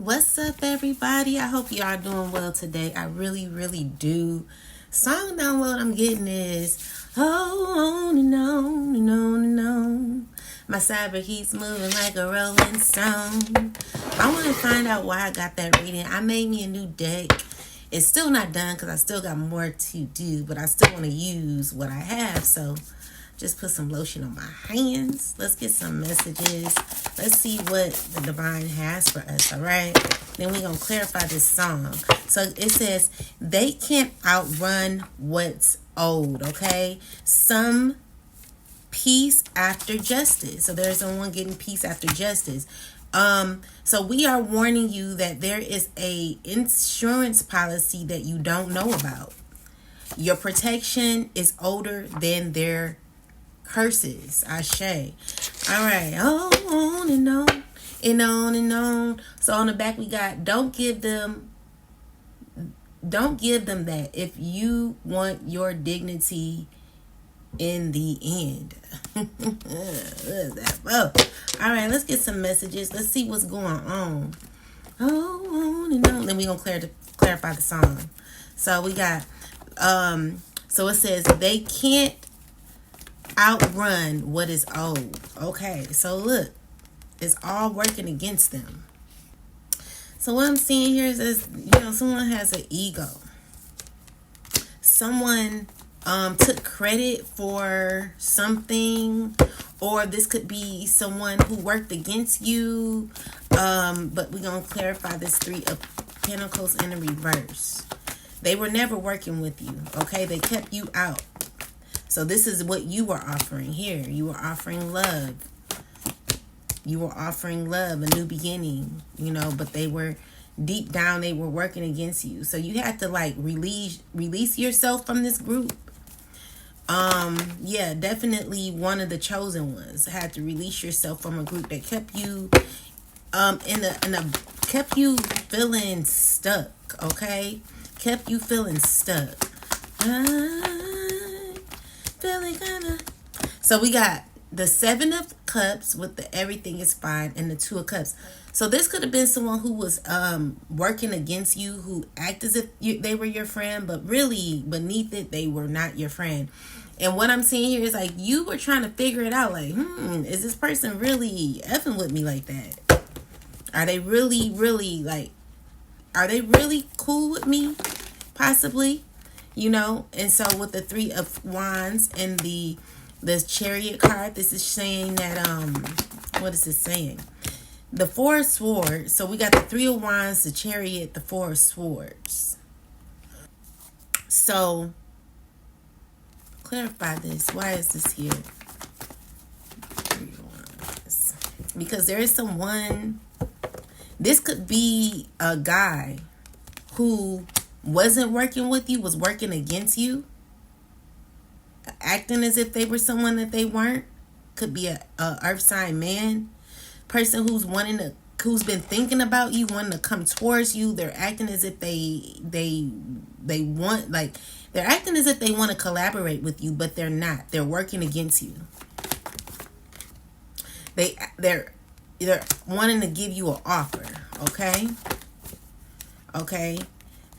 What's up, everybody? I hope y'all doing well today. I really, really do. Song download I'm getting is on and on and on and on. My cyber keeps moving like a rolling stone. I want to find out why I got that reading. I made me a new deck. It's still not done because I still got more to do, but I still want to use what I have. So just put some lotion on my hands. Let's get some messages. Let's see what the divine has for us, all right? Then we're going to clarify this song. So it says, they can't outrun what's old, okay? Some peace after justice. So there's someone getting peace after justice. So we are warning you that there is a insurance policy that you don't know about. Your protection is older than their curses. Ashe. All right. On and on and on and on. So on the back we got, don't give them that if you want your dignity in the end. Oh. All right, let's get some messages. Let's see what's going on. On and on. Then we're going to clarify the song. So we got, so it says, they can't outrun what is old. Okay, so look, it's all working against them. So what I'm seeing here is, someone has an ego. Someone took credit for something, or this could be someone who worked against you. But we're gonna clarify this 3 of Pentacles in the reverse. They were never working with you. Okay, they kept you out. So this is what you were offering here. You were offering love. You were offering love, a new beginning, but they were deep down, they were working against you. So you had to release yourself from this group. Yeah, definitely one of the chosen ones had to release yourself from a group that kept you kept you feeling stuck, okay? Kept you feeling stuck. Feeling kinda. So we got the 7 of Cups with the everything is fine and the 2 of Cups. So this could have been someone who was working against you, who act as if they were your friend, but really beneath it, they were not your friend. And what I'm seeing here is like you were trying to figure it out. Like, is this person really effing with me like that? Are they really, really are they really cool with me? Possibly. And so with the 3 of Wands and the Chariot card, this is saying that what is this saying? The 4 of Swords. So we got the 3 of Wands, the Chariot, the 4 of Swords. So clarify this. Why is this here? 3 of Wands. Because there is someone. This could be a guy who wasn't working with you, was working against you, acting as if they were someone that they weren't. Could be a earth sign man, person who's been thinking about you, wanting to come towards you. They're acting as if they want, they're acting as if they want to collaborate with you, but they're not. They're working against you. They're wanting to give you an offer. Okay.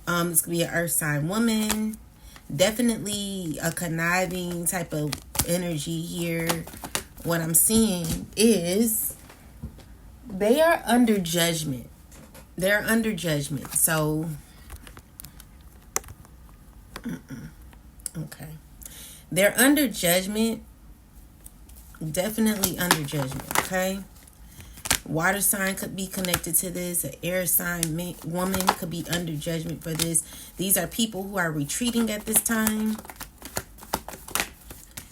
This could be an earth sign woman. Definitely a conniving type of energy here. What I'm seeing is they are under judgment. They're under judgment. So, okay. They're under judgment. Definitely under judgment, okay? Water sign could be connected to this. An air sign woman could be under judgment for this. These are people who are retreating at this time.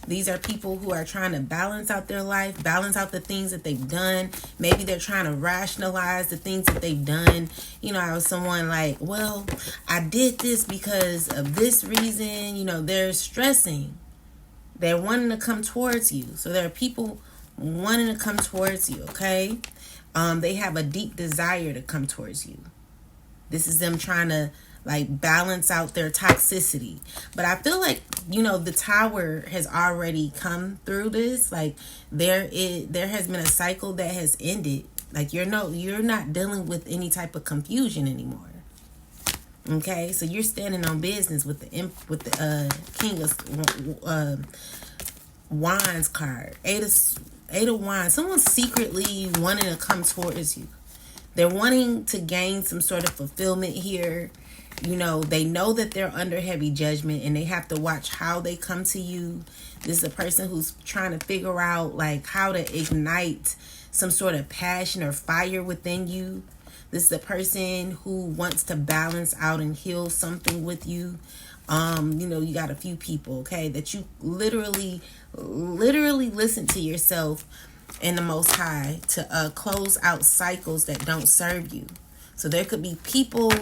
These are people who are trying to balance out their life, balance out the things that they've done. Maybe they're trying to rationalize the things that they've done. I was someone like, well, I did this because of this reason. They're stressing. They're wanting to come towards you. So there are people wanting to come towards you, okay? They have a deep desire to come towards you. This is them trying to balance out their toxicity. But I feel like, the Tower has already come through this. There has been a cycle that has ended. Like you're not dealing with any type of confusion anymore. Okay, so you're standing on business with the King of Wands card, Eight of Wands. Someone's secretly wanting to come towards you. They're wanting to gain some sort of fulfillment here. You know, they know that they're under heavy judgment and they have to watch how they come to you. This is a person who's trying to figure out like how to ignite some sort of passion or fire within you. This is a person who wants to balance out and heal something with you. You know, you got a few people, okay, that you literally listen to yourself in the Most High to close out cycles that don't serve you. So there could be people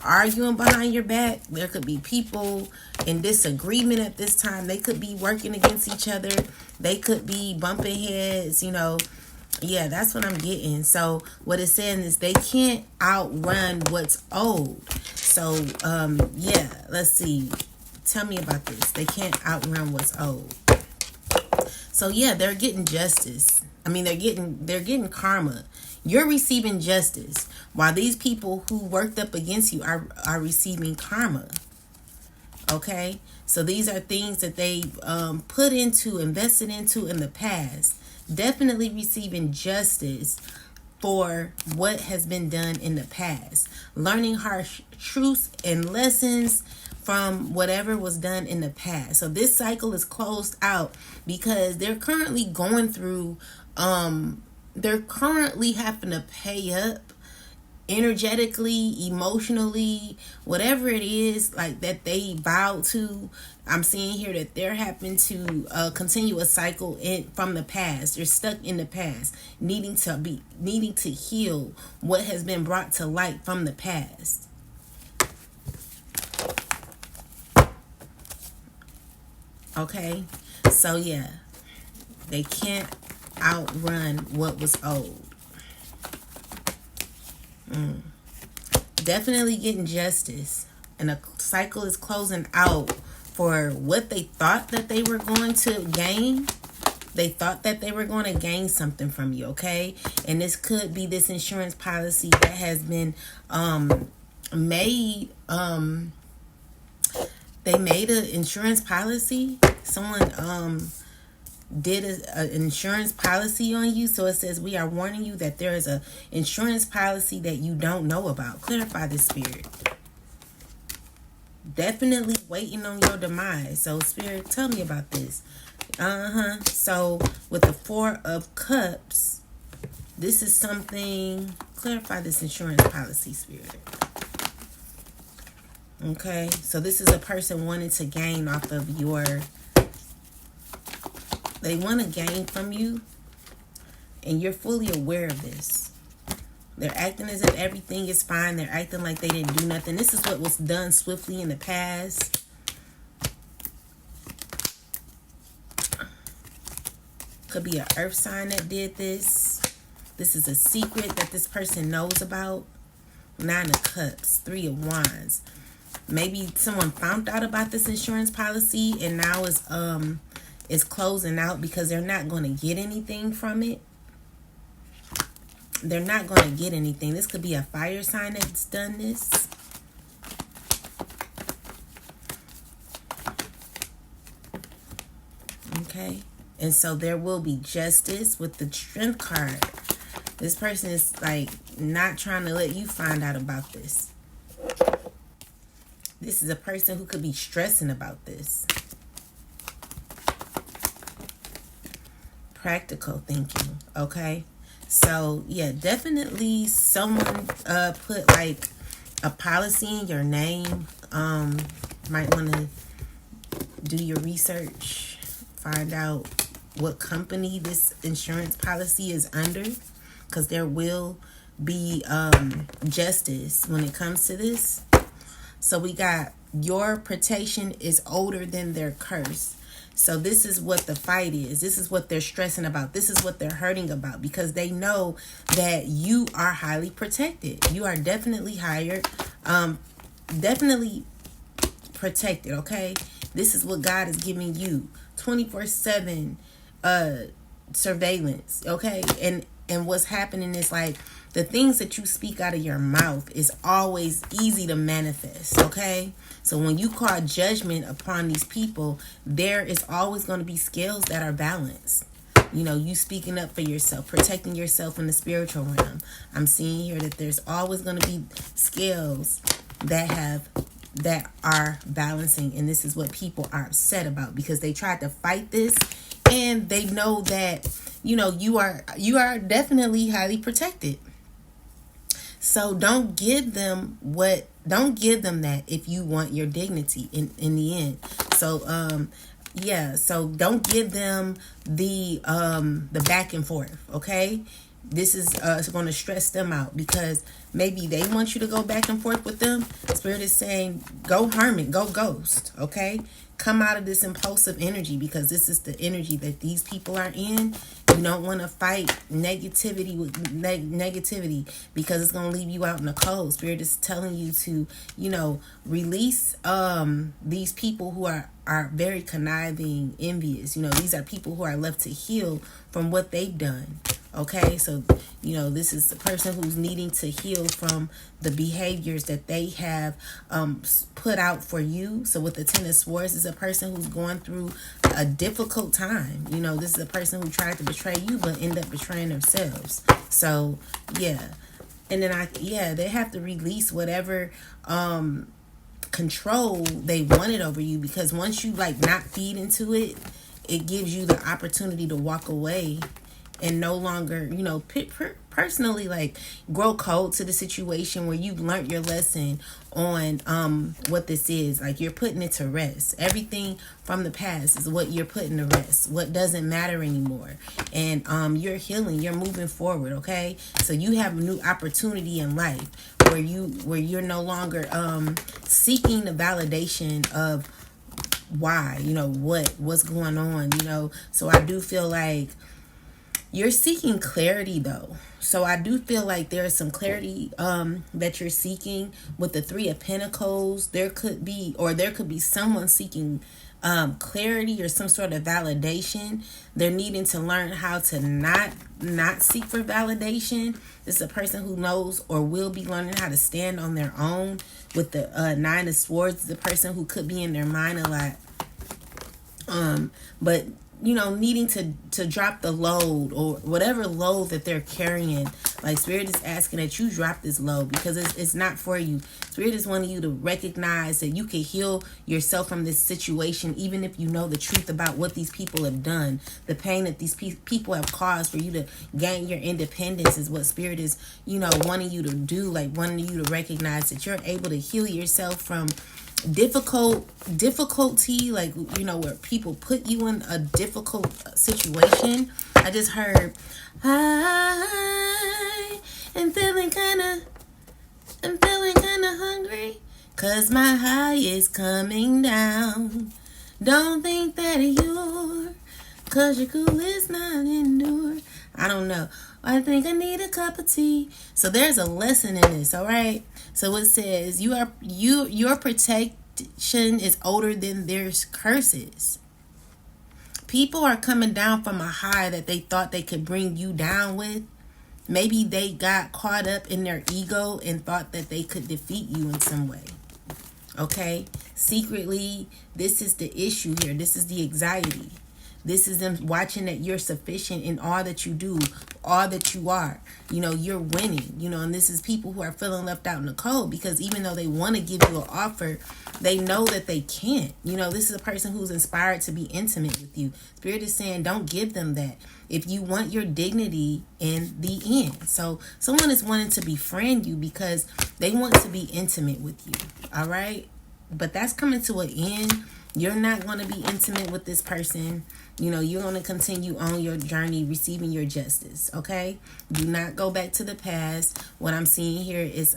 arguing behind your back. There could be people in disagreement at this time. They could be working against each other. They could be bumping heads, you know. Yeah, that's what I'm getting. So what it's saying is they can't outrun what's old. So, yeah, let's see. Tell me about this. They can't outrun what's old. So, yeah, they're getting justice. I mean, they're getting karma. You're receiving justice while these people who worked up against you are receiving karma. Okay? So these are things that they invested into in the past. Definitely receiving justice for what has been done in the past. Learning harsh truths and lessons from whatever was done in the past. So this cycle is closed out because they're currently going through, they're currently having to pay up energetically, emotionally, whatever it is like that they vowed to. I'm seeing here that they're having to continue a cycle from the past. They're stuck in the past, needing to heal what has been brought to light from the past. Okay, so yeah, they can't outrun what was old. Definitely getting justice, and a cycle is closing out for what they thought that they were going to gain. They thought that they were going to gain something from you, okay? And this could be this insurance policy that has been made. They made an insurance policy. Someone did an insurance policy on you. So it says, we are warning you that there is a insurance policy that you don't know about. Clarify the spirit. Definitely waiting on your demise. So spirit, tell me about this. So with the Four of Cups, this is something. Clarify this insurance policy, spirit. Okay, so this is a person wanting to gain off of your. They want to gain from you, and you're fully aware of this. They're acting as if everything is fine. They're acting like they didn't do nothing. This is what was done swiftly in the past. Could be an earth sign that did this. This is a secret that this person knows about. Nine of Cups, Three of Wands. Maybe someone found out about this insurance policy and now is closing out because they're not going to get anything from it. They're not going to get anything. This could be a fire sign that's done this. Okay. And so there will be justice with the Strength card. This person is like not trying to let you find out about this. This is a person who could be stressing about this. Practical thinking, okay? So, yeah, definitely someone put like a policy in your name. Might want to do your research, find out what company this insurance policy is under, because there will be justice when it comes to this. So we got your protection is older than their curse. So this is what the fight is. This is what they're stressing about. This is what they're hurting about, because they know that you are highly protected. You are definitely definitely protected, okay? This is what God is giving you. 24/7 surveillance, okay? And And what's happening is like the things that you speak out of your mouth is always easy to manifest, okay? So when you call judgment upon these people, there is always going to be scales that are balanced. You know, you speaking up for yourself, protecting yourself in the spiritual realm. I'm seeing here that there's always going to be scales that are balancing, and this is what people are upset about because they tried to fight this, and they know that, you know, you are definitely highly protected. So don't give them that if you want your dignity in the end. So so don't give them the back and forth, okay? This is going to stress them out because maybe they want you to go back and forth with them. Spirit is saying, go hermit, go ghost, okay? Come out of this impulsive energy because this is the energy that these people are in. You don't want to fight negativity with negativity because it's going to leave you out in the cold. Spirit is telling you to, you know, release these people who are very conniving, envious. You know, these are people who are left to heal from what they've done. Okay, so, you know, this is the person who's needing to heal from the behaviors that they have put out for you. So with the Ten of Swords, is a person who's going through a difficult time. You know, this is a person who tried to betray you but end up betraying themselves. So, yeah. And then they have to release whatever control they wanted over you, because once you like not feed into it, it gives you the opportunity to walk away and no longer, you know, personally like grow cold to the situation where you've learned your lesson on what this is. Like you're putting it to rest. Everything from the past is what you're putting to rest. What doesn't matter anymore. And you're healing, you're moving forward, okay? So you have a new opportunity in life where you're no longer seeking the validation of why, you know, what's going on, you know. So I do feel like you're seeking clarity though. So I do feel like there is some clarity that you're seeking with the Three of Pentacles. There could be someone seeking clarity or some sort of validation. They're needing to learn how to not seek for validation. This is a person who knows or will be learning how to stand on their own. With the Nine of Swords, the person who could be in their mind a lot. But you know, needing to drop the load or whatever load that they're carrying. Like Spirit is asking that you drop this load because it's not for you. Spirit is wanting you to recognize that you can heal yourself from this situation, even if you know the truth about what these people have done. The pain that these people have caused for you to gain your independence is what Spirit is, you know, wanting you to do. Like wanting you to recognize that you're able to heal yourself from difficulty, like, you know, where people put you in a difficult situation. I just heard, I am feeling kind of hungry, 'cause my high is coming down. Don't think that you're, 'cause your cool is not endured. I don't know. I think I need a cup of tea. So there's a lesson in this, all right? So it says your protection is older than their curses. People are coming down from a high that they thought they could bring you down with. Maybe they got caught up in their ego and thought that they could defeat you in some way. Okay? Secretly, this is the issue here. This is the anxiety. This is them watching that you're sufficient in all that you do, all that you are. You know, you're winning, you know, and this is people who are feeling left out in the cold because even though they want to give you an offer, they know that they can't. You know, this is a person who's inspired to be intimate with you. Spirit is saying, don't give them that if you want your dignity in the end. So someone is wanting to befriend you because they want to be intimate with you. All right. But that's coming to an end. You're not going to be intimate with this person. You know, you're going to continue on your journey receiving your justice, okay? Do not go back to the past. What I'm seeing here is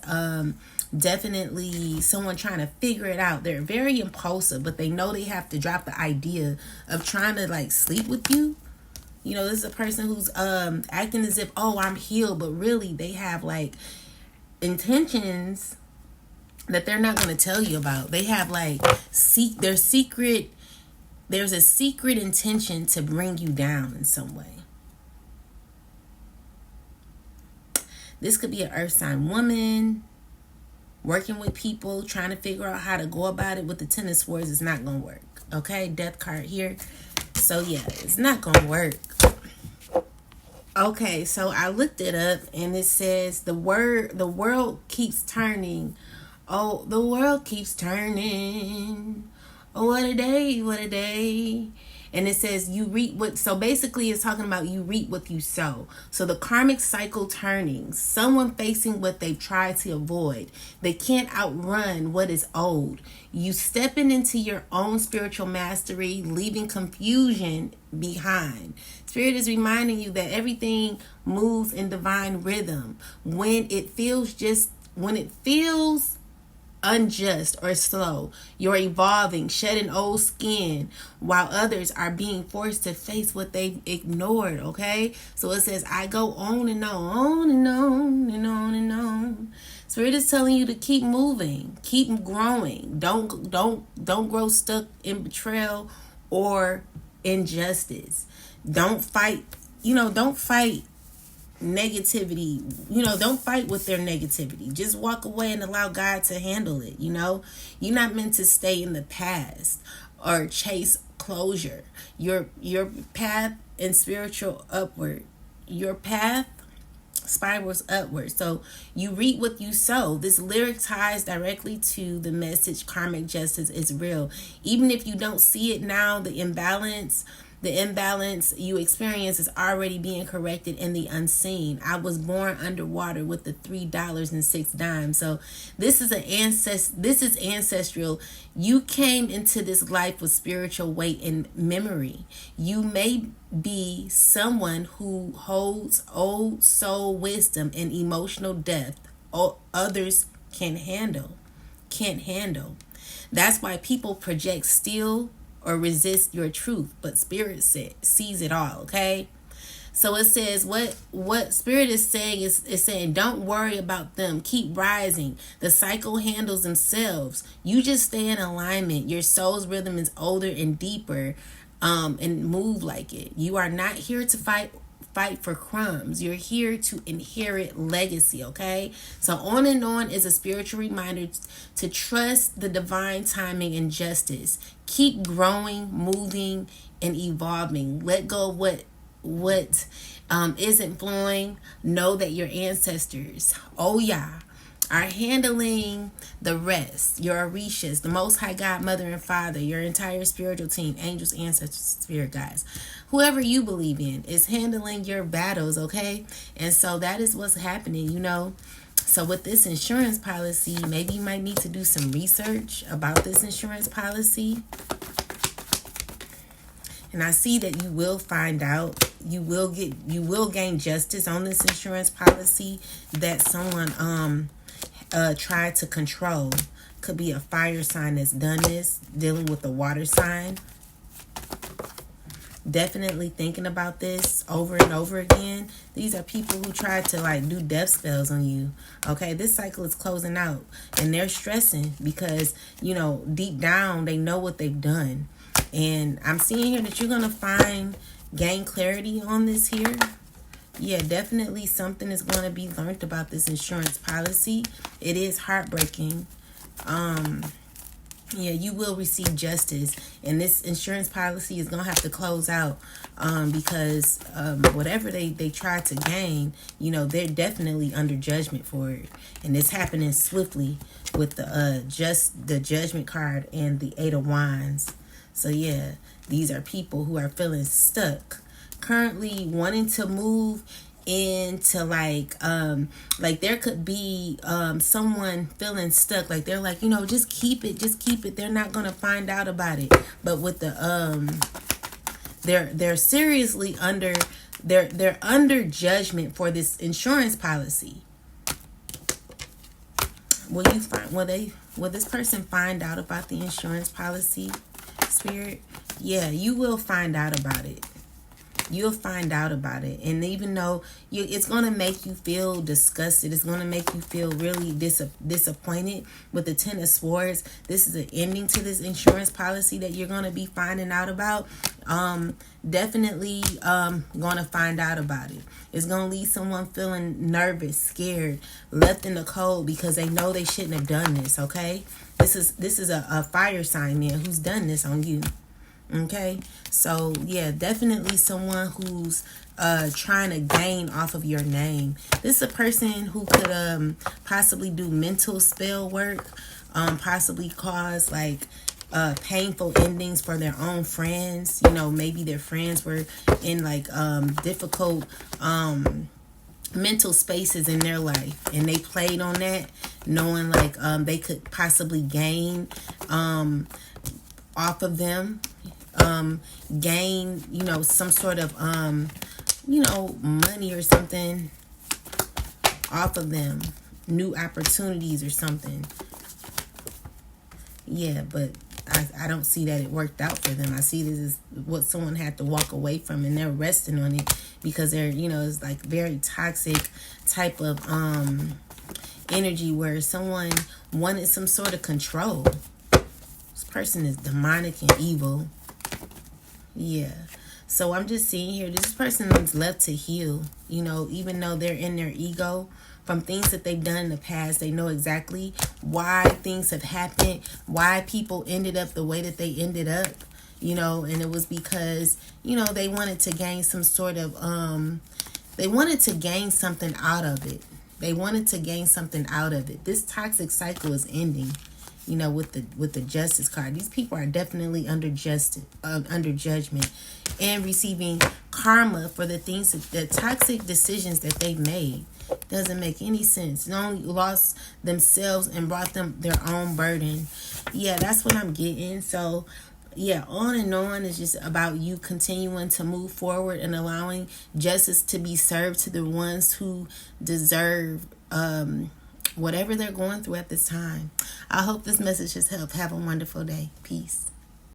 definitely someone trying to figure it out. They're very impulsive, but they know they have to drop the idea of trying to, like, sleep with you. You know, this is a person who's acting as if, oh, I'm healed, but really they have, like, intentions that they're not going to tell you about. They have, like, there's a secret intention to bring you down in some way. This could be an earth sign woman working with people, trying to figure out how to go about it with the Ten of Swords. Is not going to work. Okay, death card here. So yeah, it's not going to work. Okay, so I looked it up and it says the world keeps turning. Oh, the world keeps turning. Oh, what a day, what a day. And it says you reap what, so basically it's talking about you reap what you sow. So the karmic cycle turning, someone facing what they've tried to avoid. They can't outrun what is old. You stepping into your own spiritual mastery, leaving confusion behind. Spirit is reminding you that everything moves in divine rhythm. When it feels unjust or slow, you're evolving, shedding old skin, while others are being forced to face what they've ignored. Okay, so it says I go on and on and on and on and on. Spirit is telling you to keep moving, keep growing. Don't grow stuck in betrayal or injustice. Don't fight negativity. Don't fight with their negativity. Just walk away and allow God to handle it. You're not meant to stay in the past or chase closure. Your path and spiritual upward. Your path spirals upward. So you reap what you sow. This lyric ties directly to the message karmic justice is real. Even if you don't see it now, the imbalance you experience is already being corrected in the unseen. I was born underwater with the $3.06. So this is ancestral. You came into this life with spiritual weight and memory. You may be someone who holds old soul wisdom and emotional depth others can't handle. That's why people project still or resist your truth, but spirit sees it all. Okay, so it says what spirit is saying is saying don't worry about them, keep rising. The cycle handles themselves. You just stay in alignment. Your soul's rhythm is older and deeper, and move like it. You are not here to fight for crumbs. You're here to inherit legacy. Okay, so on and on is a spiritual reminder to trust the divine timing and justice. Keep growing, moving, and evolving. Let go of what isn't flowing. Know that your ancestors, are handling the rest. Your Orishas, the Most High God, Mother and Father, your entire spiritual team, angels, ancestors, spirit guides, whoever you believe in is handling your battles. Okay, and so that is what's happening. So with this insurance policy, maybe you might need to do some research about this insurance policy. And I see that you will find out. You will gain justice on this insurance policy that someone tried to control. Could be a fire sign that's done this, dealing with a water sign. Definitely thinking about this over and over again. These are people who try to do death spells on you. Okay, this cycle is closing out and they're stressing because deep down they know what they've done. And I'm seeing here that you're gonna gain clarity on this here. Yeah, definitely something is going to be learned about this insurance policy. It is heartbreaking. Yeah, you will receive justice, and this insurance policy is going to have to close out because whatever they try to gain, they're definitely under judgment for it. And it's happening swiftly with the judgment card and the 8 of Wands. So yeah, these are people who are feeling stuck, currently wanting to move into there could be someone feeling stuck, they're just keep it, they're not gonna find out about it. But with the they're seriously under they're under judgment for this insurance policy. Will this person find out about the insurance policy, Spirit? Yeah, you will find out about it. you'll find out about it. And even though it's going to make you feel disgusted, it's going to make you feel really disappointed with the Ten of Swords. This is an ending to this insurance policy that you're going to be finding out about. Definitely going to find out about it. It's going to leave someone feeling nervous, scared, left in the cold because they know they shouldn't have done this, okay? This is a fire sign man who's done this on you. Okay, so yeah, definitely someone who's trying to gain off of your name. This is a person who could possibly do mental spell work, possibly cause like painful endings for their own friends. You know, maybe their friends were in like difficult mental spaces in their life, and they played on that, knowing like they could possibly gain off of them. Gain, you know, some sort of you know, money or something off of them, new opportunities or something. Yeah, but I don't see that it worked out for them. I see this as what someone had to walk away from, and they're resting on it because they're, you know, it's like very toxic type of energy where someone wanted some sort of control. This person is demonic and evil. Yeah. So I'm just seeing here, this person is left to heal. You know, even though they're in their ego from things that they've done in the past, they know exactly why things have happened, why people ended up the way that they ended up, you know, and it was because, you know, they wanted to gain some sort of, they wanted to gain something out of it. They wanted to gain something out of it. This toxic cycle is ending. You know, with the Justice card, these people are definitely under judgment and receiving karma for the things the toxic decisions that they made. Doesn't make any sense. They only lost themselves and brought them their own burden. Yeah, that's what I'm getting. So yeah, on and on is just about you continuing to move forward and allowing justice to be served to the ones who deserve whatever they're going through at this time. I hope this message has helped. Have a wonderful day. Peace.